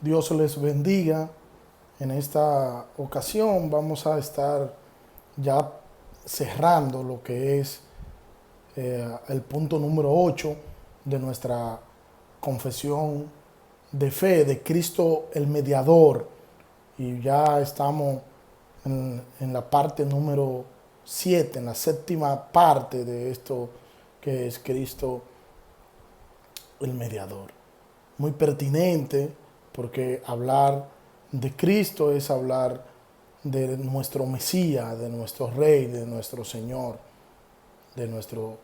Dios les bendiga. En esta ocasión vamos a estar ya cerrando lo que es el punto número 8 de nuestra confesión de fe de Cristo el mediador. Y ya estamos en la parte número 7, en la séptima parte de esto que es Cristo el mediador. Muy pertinente porque hablar de Cristo es hablar de nuestro Mesías, de nuestro Rey, de nuestro Señor, de nuestro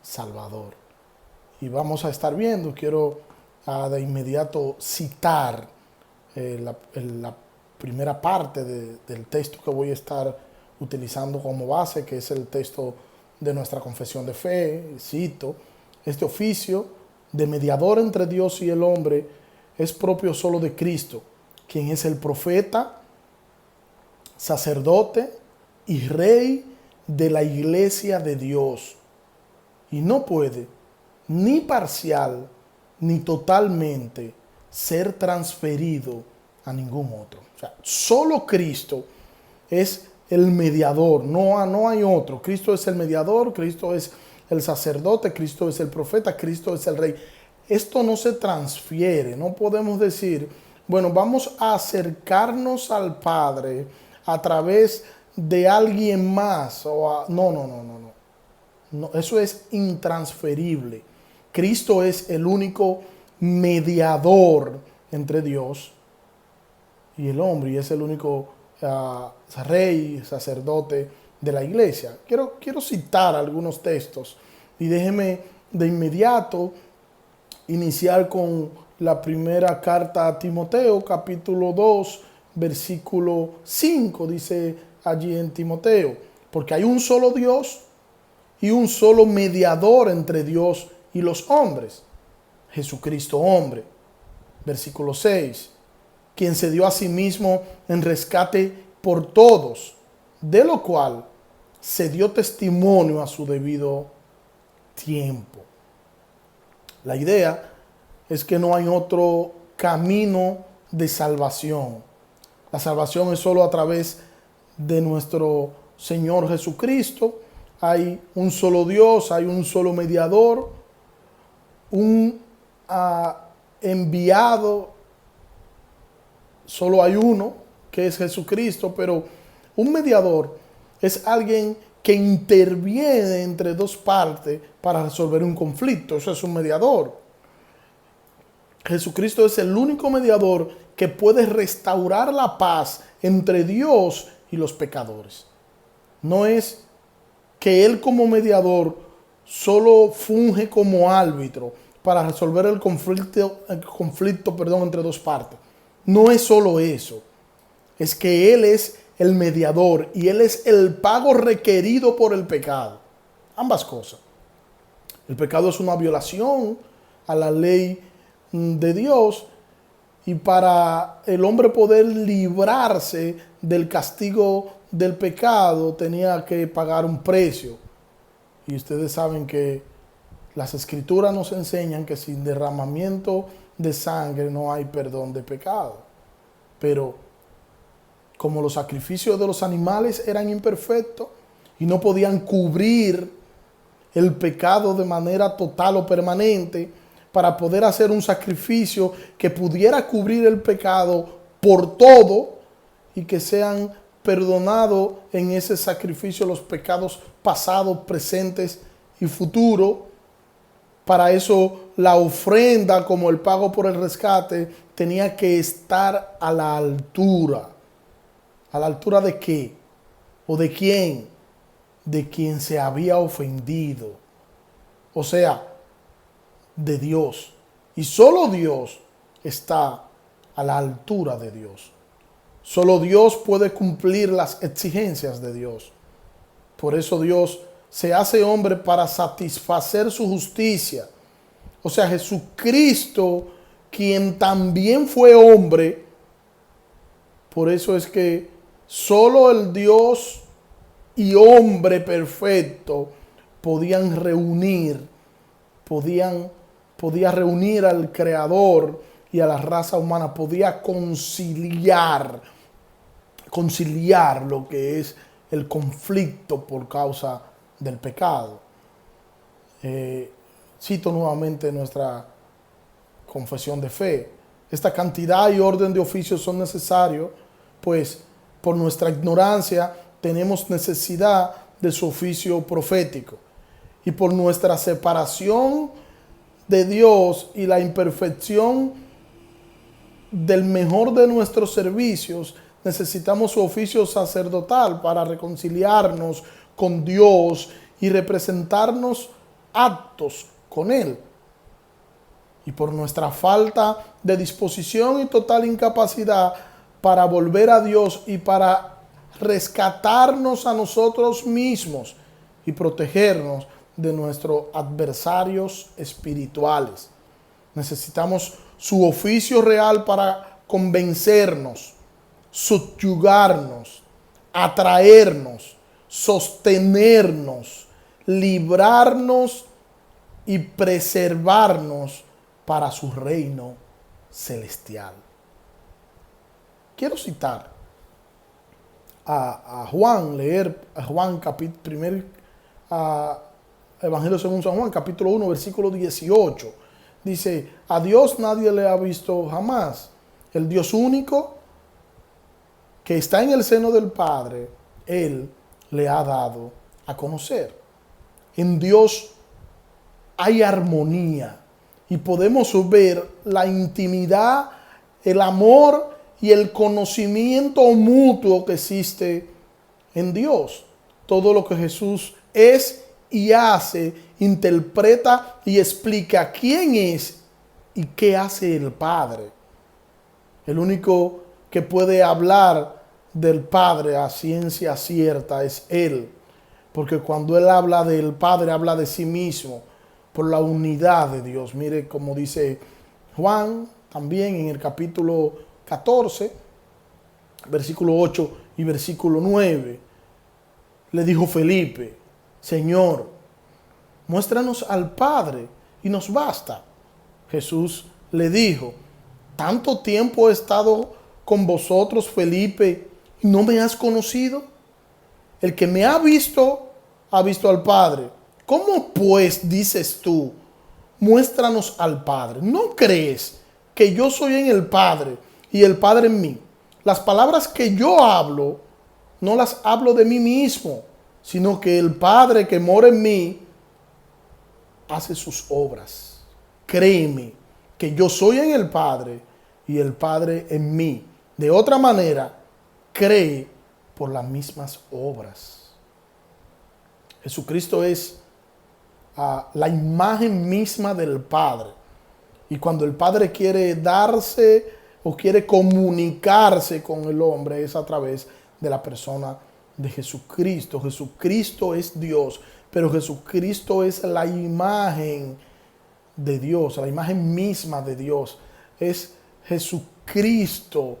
Salvador. Y vamos a estar viendo, quiero de inmediato citar la primera parte del texto que voy a estar utilizando como base, que es el texto de nuestra confesión de fe. Cito: este oficio de mediador entre Dios y el hombre es propio solo de Cristo, quien es el profeta, sacerdote y rey de la iglesia de Dios, y no puede ni parcial ni totalmente ser transferido a ningún otro. O sea, solo Cristo es el mediador, no hay otro. Cristo es el mediador, Cristo es el sacerdote, Cristo es el profeta, Cristo es el rey. Esto no se transfiere, no podemos decir, bueno, vamos a acercarnos al Padre a través de alguien más. No, eso es intransferible. Cristo es el único mediador entre Dios y el hombre, y es el único rey, sacerdote de la iglesia. Quiero citar algunos textos y déjeme de inmediato iniciar con la primera carta a Timoteo, capítulo 2, versículo 5, dice allí en Timoteo: porque hay un solo Dios y un solo mediador entre Dios y los hombres, Jesucristo hombre. Versículo 6: quien se dio a sí mismo en rescate por todos, de lo cual se dio testimonio a su debido tiempo. La idea es que no hay otro camino de salvación. La salvación es solo a través de nuestro Señor Jesucristo. Hay un solo Dios, hay un solo mediador, un enviado, solo hay uno, que es Jesucristo, pero un mediador es alguien que interviene entre dos partes para resolver un conflicto. Eso es un mediador. Jesucristo es el único mediador que puede restaurar la paz entre Dios y los pecadores. No es que Él como mediador solo funge como árbitro para resolver el conflicto entre dos partes. No es solo eso. Es que Él es el mediador y Él es el pago requerido por el pecado. Ambas cosas. El pecado es una violación a la ley de Dios, y para el hombre poder librarse del castigo del pecado tenía que pagar un precio. Y ustedes saben que las escrituras nos enseñan que sin derramamiento de sangre no hay perdón de pecado. Pero como los sacrificios de los animales eran imperfectos y no podían cubrir el pecado de manera total o permanente, para poder hacer un sacrificio que pudiera cubrir el pecado por todo y que sean perdonados en ese sacrificio los pecados pasados, presentes y futuros. Para eso la ofrenda como el pago por el rescate tenía que estar a la altura. ¿A la altura de qué? ¿O de quién? De quien se había ofendido. O sea, de Dios. Y solo Dios está a la altura de Dios. Solo Dios puede cumplir las exigencias de Dios. Por eso Dios se hace hombre para satisfacer su justicia. O sea, Jesucristo, quien también fue hombre. Por eso es que solo el Dios y hombre perfecto podía reunir al Creador y a la raza humana, podía conciliar lo que es el conflicto por causa del pecado. Cito nuevamente nuestra confesión de fe. Esta cantidad y orden de oficios son necesarios, pues por nuestra ignorancia tenemos necesidad de su oficio profético, y por nuestra separación de Dios y la imperfección del mejor de nuestros servicios, necesitamos su oficio sacerdotal para reconciliarnos con Dios y representarnos aptos con Él. Y por nuestra falta de disposición y total incapacidad para volver a Dios y para rescatarnos a nosotros mismos y protegernos de nuestros adversarios espirituales. Necesitamos su oficio real para convencernos, subyugarnos, atraernos, sostenernos, librarnos y preservarnos para su reino celestial. Quiero citar a Juan, leer a Juan, Evangelio según San Juan, capítulo 1, versículo 18. Dice: a Dios nadie le ha visto jamás. El Dios único que está en el seno del Padre, Él le ha dado a conocer. En Dios hay armonía y podemos ver la intimidad, el amor y el conocimiento mutuo que existe en Dios. Todo lo que Jesús es y hace, interpreta y explica quién es y qué hace el Padre. El único que puede hablar del Padre a ciencia cierta es Él, porque cuando Él habla del Padre, habla de sí mismo, por la unidad de Dios. Mire como dice Juan también en el capítulo 14, versículo 8 y versículo 9. Le dijo Felipe: Señor, muéstranos al Padre y nos basta. Jesús le dijo: ¿tanto tiempo he estado con vosotros, Felipe, y no me has conocido? El que me ha visto al Padre. ¿Cómo pues dices tú, muéstranos al Padre? ¿No crees que yo soy en el Padre y el Padre en mí? Las palabras que yo hablo, no las hablo de mí mismo, sino que el Padre que mora en mí hace sus obras. Créeme que yo soy en el Padre y el Padre en mí. De otra manera, cree por las mismas obras. Jesucristo es la imagen misma del Padre. Y cuando el Padre quiere darse o quiere comunicarse con el hombre, es a través de la persona de Jesucristo. Jesucristo es Dios, pero Jesucristo es la imagen de Dios, la imagen misma de Dios. Es Jesucristo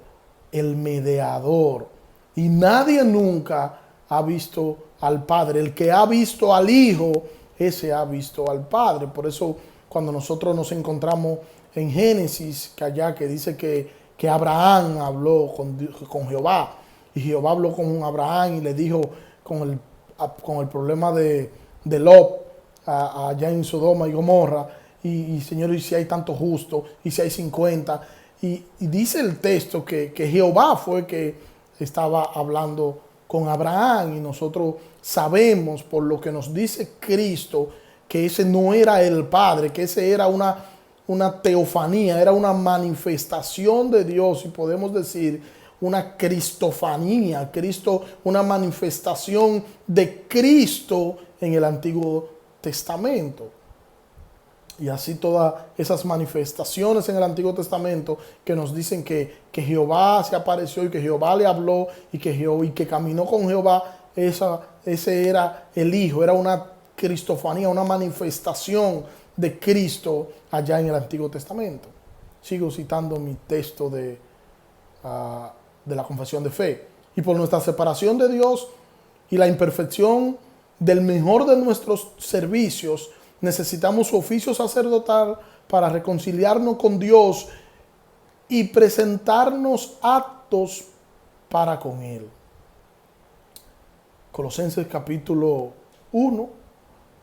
el mediador. Y nadie nunca ha visto al Padre. El que ha visto al Hijo, ese ha visto al Padre. Por eso cuando nosotros nos encontramos en Génesis, que dice que Abraham habló con Jehová, y Jehová habló con Abraham y le dijo con el problema de Lot allá en Sodoma y Gomorra, y Señor, y si hay tanto justo, y si hay 50, y dice el texto que Jehová fue que estaba hablando con Abraham, y nosotros sabemos por lo que nos dice Cristo que ese no era el Padre, que ese era una teofanía, era una manifestación de Dios, y podemos decir una cristofanía, una manifestación de Cristo en el Antiguo Testamento. Y así todas esas manifestaciones en el Antiguo Testamento que nos dicen que Jehová se apareció y que Jehová le habló y que caminó con Jehová, ese era el Hijo, era una cristofanía, una manifestación de Cristo allá en el Antiguo Testamento. Sigo citando mi texto de la confesión de fe. Y por nuestra separación de Dios y la imperfección del mejor de nuestros servicios, necesitamos su oficio sacerdotal para reconciliarnos con Dios y presentarnos aptos para con Él. Colosenses capítulo 1,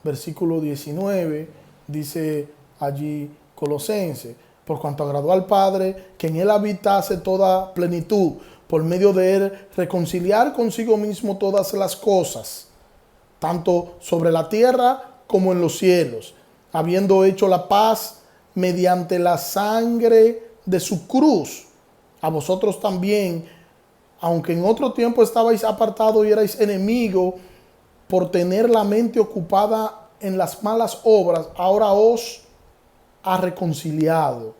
versículo 19, dice allí Colosenses: por cuanto agradó al Padre que en Él habitase toda plenitud, por medio de Él reconciliar consigo mismo todas las cosas, tanto sobre la tierra como en los cielos, habiendo hecho la paz mediante la sangre de su cruz. A vosotros también, aunque en otro tiempo estabais apartados y erais enemigos por tener la mente ocupada en las malas obras, ahora os ha reconciliado.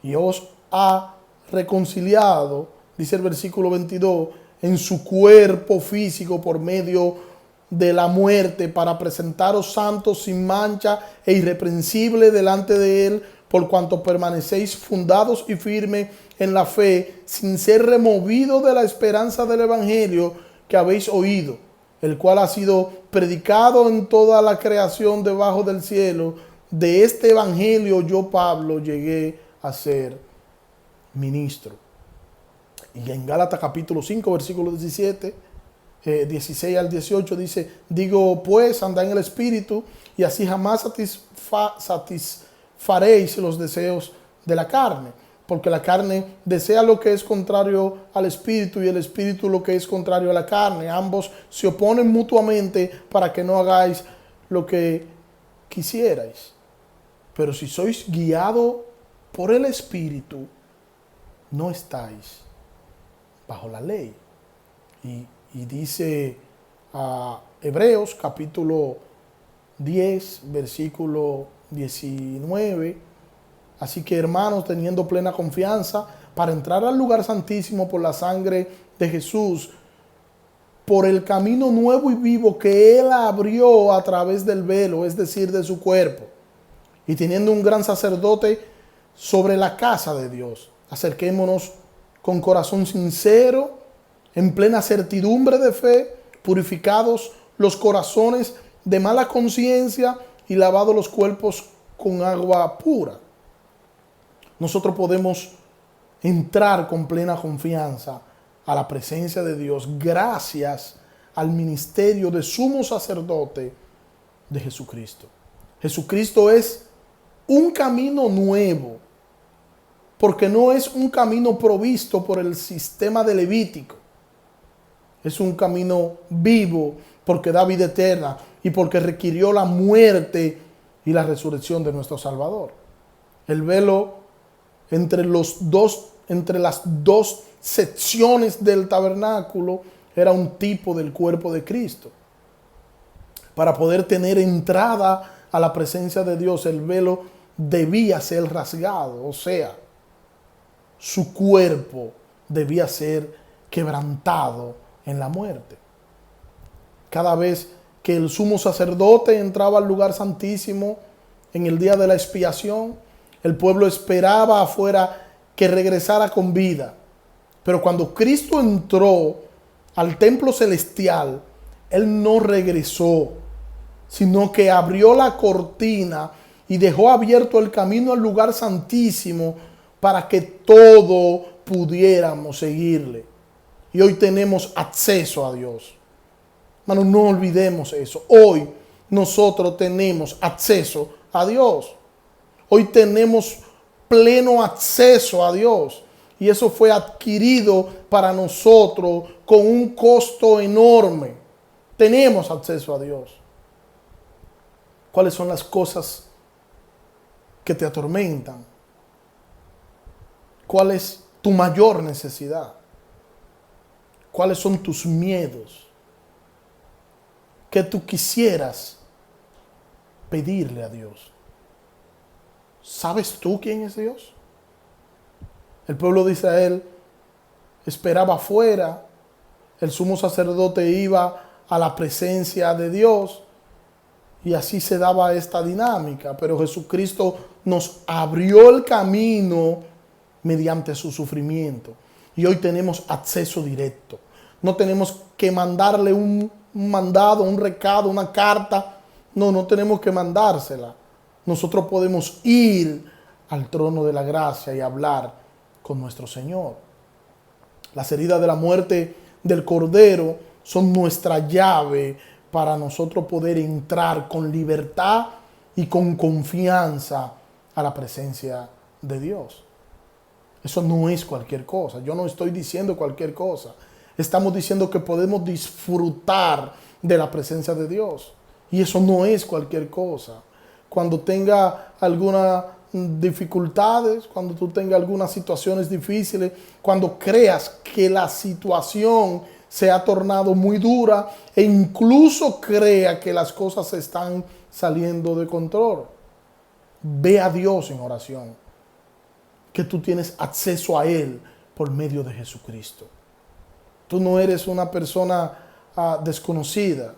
Y os ha reconciliado, dice el versículo 22, en su cuerpo físico por medio de la muerte, para presentaros santos, sin mancha e irreprensible delante de Él, por cuanto permanecéis fundados y firmes en la fe, sin ser removidos de la esperanza del Evangelio que habéis oído, el cual ha sido predicado en toda la creación debajo del cielo. De este Evangelio yo, Pablo, llegué a ser ministro. Y en Gálatas capítulo 5, versículo 16 al 18 dice: digo pues, andad en el Espíritu, y así jamás satisfaréis los deseos de la carne, porque la carne desea lo que es contrario al Espíritu, y el Espíritu lo que es contrario a la carne. Ambos se oponen mutuamente para que no hagáis lo que quisierais. Pero si sois guiados por el Espíritu, no estáis bajo la ley. Y dice Hebreos capítulo 10, versículo 19: así que, hermanos, teniendo plena confianza para entrar al lugar santísimo por la sangre de Jesús, por el camino nuevo y vivo que Él abrió a través del velo, es decir, de su cuerpo, y teniendo un gran sacerdote sobre la casa de Dios, acerquémonos con corazón sincero, en plena certidumbre de fe, purificados los corazones de mala conciencia y lavados los cuerpos con agua pura. Nosotros podemos entrar con plena confianza a la presencia de Dios gracias al ministerio de sumo sacerdote de Jesucristo. Jesucristo es un camino nuevo, porque no es un camino provisto por el sistema de Levítico. Es un camino vivo porque da vida eterna y porque requirió la muerte y la resurrección de nuestro Salvador. El velo entre las dos secciones del tabernáculo era un tipo del cuerpo de Cristo. Para poder tener entrada a la presencia de Dios, el velo debía ser rasgado, o sea, su cuerpo debía ser quebrantado en la muerte. Cada vez que el sumo sacerdote entraba al lugar santísimo en el día de la expiación, el pueblo esperaba afuera que regresara con vida. Pero cuando Cristo entró al templo celestial, Él no regresó, sino que abrió la cortina y dejó abierto el camino al lugar santísimo para que todos pudiéramos seguirle. Y hoy tenemos acceso a Dios. Hermano, no olvidemos eso. Hoy nosotros tenemos acceso a Dios. Hoy tenemos pleno acceso a Dios. Y eso fue adquirido para nosotros con un costo enorme. Tenemos acceso a Dios. ¿Cuáles son las cosas que te atormentan? ¿Cuál es tu mayor necesidad? ¿Cuáles son tus miedos? ¿Qué tú quisieras pedirle a Dios? ¿Sabes tú quién es Dios? El pueblo de Israel esperaba afuera. El sumo sacerdote iba a la presencia de Dios. Y así se daba esta dinámica. Pero Jesucristo nos abrió el camino mediante su sufrimiento. Y hoy tenemos acceso directo. No tenemos que mandarle un mandado, un recado, una carta. No tenemos que mandársela. Nosotros podemos ir al trono de la gracia y hablar con nuestro Señor. Las heridas de la muerte del Cordero son nuestra llave para nosotros poder entrar con libertad y con confianza a la presencia de Dios. Eso no es cualquier cosa. Yo no estoy diciendo cualquier cosa. Estamos diciendo que podemos disfrutar de la presencia de Dios. Y eso no es cualquier cosa. Cuando tenga algunas dificultades, cuando tú tengas algunas situaciones difíciles, cuando creas que la situación se ha tornado muy dura e incluso crea que las cosas están saliendo de control, ve a Dios en oración, que tú tienes acceso a Él por medio de Jesucristo. Tú no eres una persona desconocida.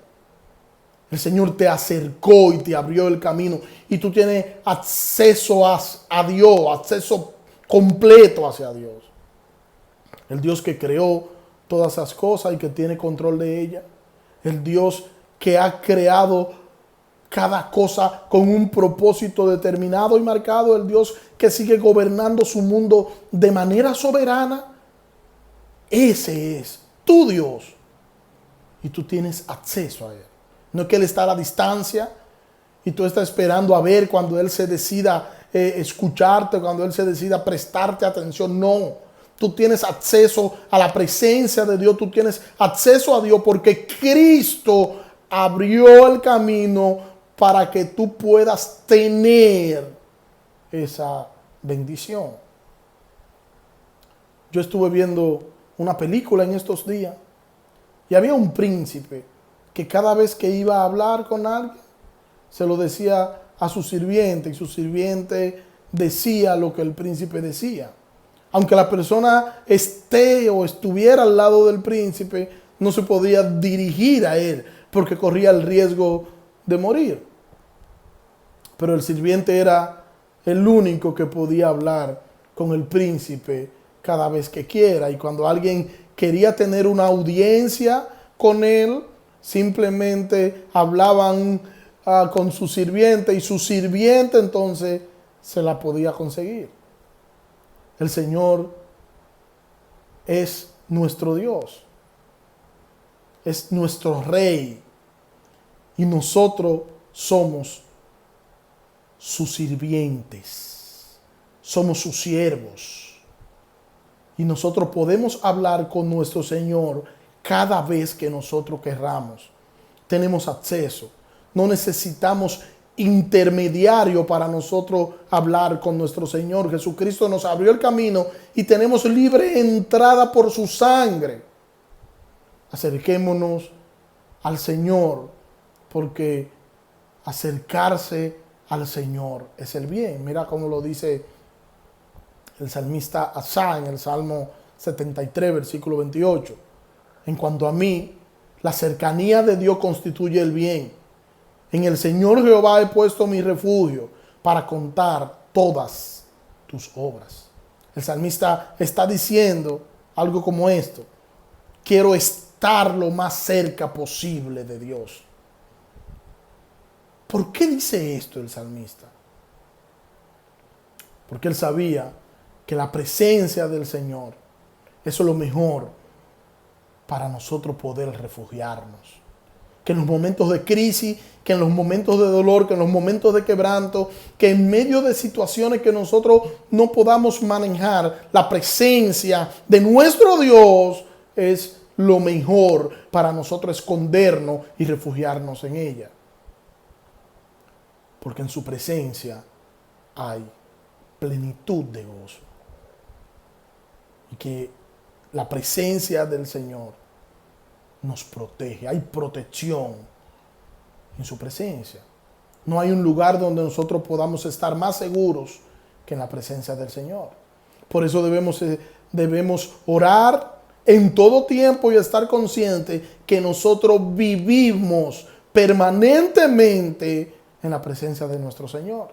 El Señor te acercó y te abrió el camino y tú tienes acceso a Dios, acceso completo hacia Dios. El Dios que creó todas esas cosas y que tiene control de ellas. El Dios que ha creado cada cosa con un propósito determinado y marcado. El Dios que sigue gobernando su mundo de manera soberana. Ese es tu Dios. Y tú tienes acceso a Él. No es que Él está a la distancia y tú estás esperando a ver cuando Él se decida escucharte, cuando Él se decida prestarte atención. No. Tú tienes acceso a la presencia de Dios. Tú tienes acceso a Dios porque Cristo abrió el camino para que tú puedas tener esa bendición. Yo estuve viendo una película en estos días y había un príncipe que cada vez que iba a hablar con alguien se lo decía a su sirviente y su sirviente decía lo que el príncipe decía. Aunque la persona esté o estuviera al lado del príncipe, no se podía dirigir a él porque corría el riesgo de morir. Pero el sirviente era el único que podía hablar con el príncipe cada vez que quiera. Y cuando alguien quería tener una audiencia con él, simplemente hablaban con su sirviente y su sirviente entonces se la podía conseguir. El Señor es nuestro Dios, es nuestro Rey y nosotros somos sus sirvientes, somos sus siervos y nosotros podemos hablar con nuestro Señor cada vez que nosotros querramos. Tenemos acceso, no necesitamos intermediario para nosotros hablar con nuestro Señor. Jesucristo nos abrió el camino y tenemos libre entrada por su sangre. Acerquémonos al Señor, porque acercarse al Señor es el bien. Mira cómo lo dice el salmista Asaf en el Salmo 73, versículo 28. En cuanto a mí, la cercanía de Dios constituye el bien. En el Señor Jehová he puesto mi refugio para contar todas tus obras. El salmista está diciendo algo como esto: quiero estar lo más cerca posible de Dios. ¿Por qué dice esto el salmista? Porque él sabía que la presencia del Señor es lo mejor para nosotros poder refugiarnos. Que en los momentos de crisis, que en los momentos de dolor, que en los momentos de quebranto, que en medio de situaciones que nosotros no podamos manejar, la presencia de nuestro Dios es lo mejor para nosotros escondernos y refugiarnos en ella. Porque en su presencia hay plenitud de gozo. Y que la presencia del Señor nos protege, hay protección en su presencia. No hay un lugar donde nosotros podamos estar más seguros que en la presencia del Señor. Por eso debemos orar en todo tiempo y estar conscientes que nosotros vivimos permanentemente en la presencia de nuestro Señor.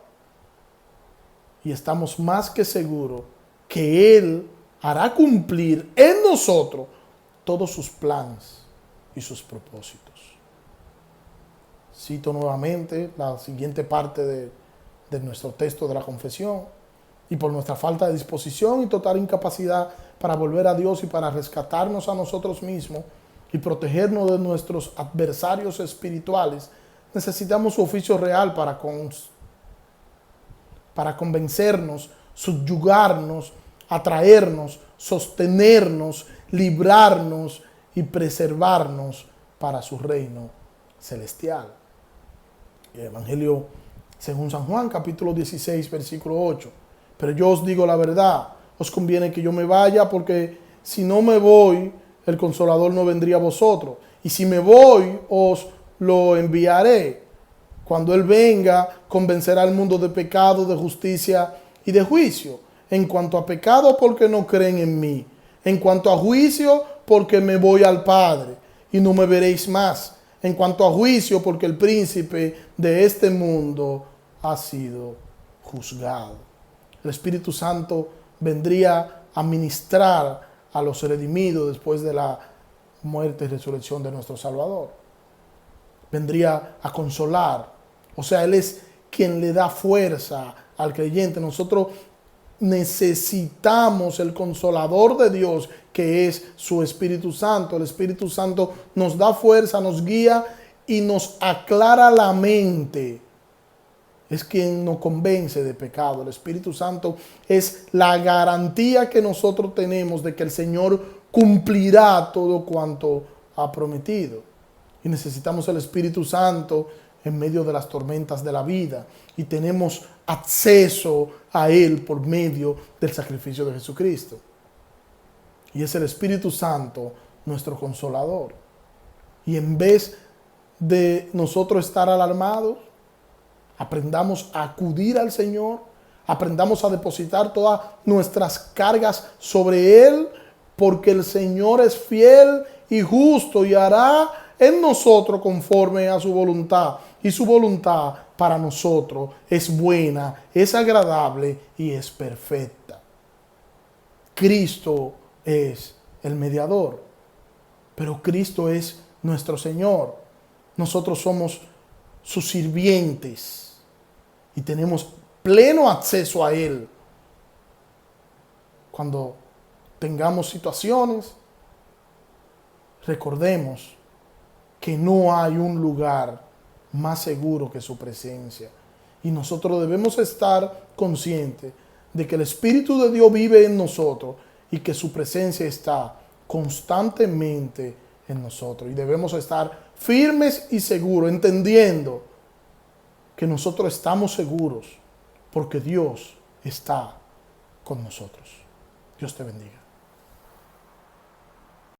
Y estamos más que seguros que Él hará cumplir en nosotros todos sus planes y sus propósitos. Cito nuevamente la siguiente parte de nuestro texto de la confesión. y por nuestra falta de disposición y total incapacidad para volver a Dios y para rescatarnos a nosotros mismos y protegernos de nuestros adversarios espirituales, necesitamos su oficio real para convencernos, subyugarnos, atraernos, sostenernos, librarnos y preservarnos para su reino celestial. El Evangelio según San Juan, capítulo 16, versículo 8. Pero yo os digo la verdad, os conviene que yo me vaya, porque si no me voy, el Consolador no vendría a vosotros. Y si me voy, os lo enviaré. Cuando Él venga, convencerá al mundo de pecado, de justicia y de juicio. En cuanto a pecado, porque no creen en mí. En cuanto a juicio, porque me voy al Padre y no me veréis más. En cuanto a juicio, porque el príncipe de este mundo ha sido juzgado. El Espíritu Santo vendría a ministrar a los redimidos después de la muerte y resurrección de nuestro Salvador. Vendría a consolar. O sea, Él es quien le da fuerza al creyente. Nosotros necesitamos el consolador de Dios, que es su Espíritu Santo. El Espíritu Santo nos da fuerza, nos guía y nos aclara la mente. Es quien nos convence de pecado. El Espíritu Santo es la garantía que nosotros tenemos de que el Señor cumplirá todo cuanto ha prometido. Y necesitamos el Espíritu Santo en medio de las tormentas de la vida. Y tenemos acceso a Él por medio del sacrificio de Jesucristo. Y es el Espíritu Santo nuestro consolador. Y en vez de nosotros estar alarmados, aprendamos a acudir al Señor, aprendamos a depositar todas nuestras cargas sobre Él, porque el Señor es fiel y justo y hará en nosotros conforme a su voluntad. Y su voluntad para nosotros es buena, es agradable y es perfecta. Cristo es el mediador, pero Cristo es nuestro Señor. Nosotros somos sus sirvientes y tenemos pleno acceso a Él. Cuando tengamos situaciones, recordemos que no hay un lugar más seguro que su presencia. Y nosotros debemos estar conscientes de que el Espíritu de Dios vive en nosotros y que su presencia está constantemente en nosotros. Y debemos estar firmes y seguros, entendiendo que nosotros estamos seguros porque Dios está con nosotros. Dios te bendiga.